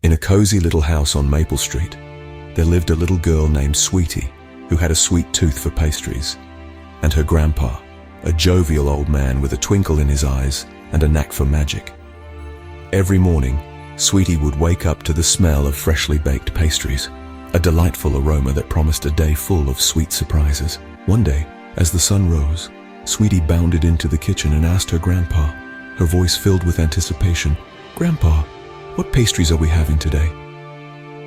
In a cozy little house on Maple Street, there lived a little girl named Sweetie, who had a sweet tooth for pastries, and her grandpa, a jovial old man with a twinkle in his eyes and a knack for magic. Every morning, Sweetie would wake up to the smell of freshly baked pastries, a delightful aroma that promised a day full of sweet surprises. One day, as the sun rose, Sweetie bounded into the kitchen and asked her grandpa, her voice filled with anticipation, "Grandpa, what pastries are we having today?"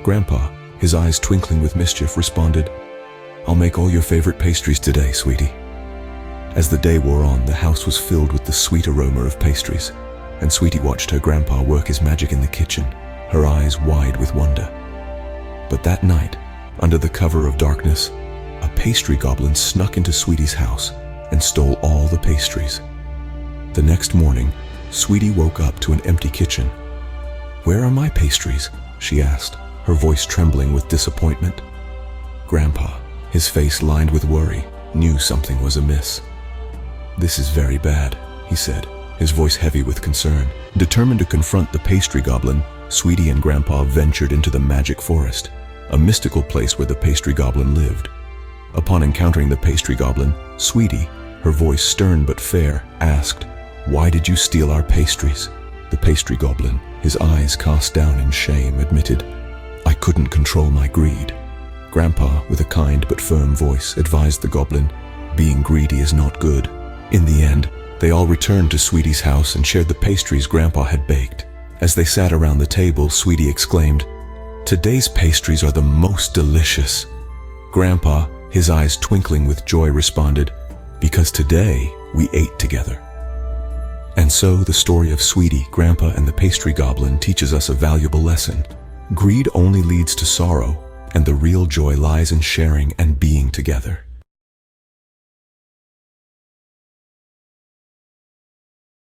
Grandpa, his eyes twinkling with mischief, responded, "I'll make all your favorite pastries today, Sweetie." As the day wore on, the house was filled with the sweet aroma of pastries, and Sweetie watched her grandpa work his magic in the kitchen, her eyes wide with wonder. But that night, under the cover of darkness, a pastry goblin snuck into Sweetie's house and stole all the pastries. The next morning, Sweetie woke up to an empty kitchen. "Where are my pastries?" she asked, her voice trembling with disappointment. Grandpa, his face lined with worry, knew something was amiss. "This is very bad," he said, his voice heavy with concern. Determined to confront the pastry goblin, Sweetie and Grandpa ventured into the magic forest, a mystical place where the pastry goblin lived. Upon encountering the pastry goblin, Sweetie, her voice stern but fair, asked, "Why did you steal our pastries?" The pastry goblin, his eyes cast down in shame, admitted, "I couldn't control my greed." Grandpa, with a kind but firm voice, advised the goblin, "Being greedy is not good." In the end, they all returned to Sweetie's house and shared the pastries Grandpa had baked. As they sat around the table, Sweetie exclaimed, "Today's pastries are the most delicious." Grandpa, his eyes twinkling with joy, responded, "Because today we ate together." And so the story of Sweetie, Grandpa, and the pastry goblin teaches us a valuable lesson. Greed only leads to sorrow, and the real joy lies in sharing and being together.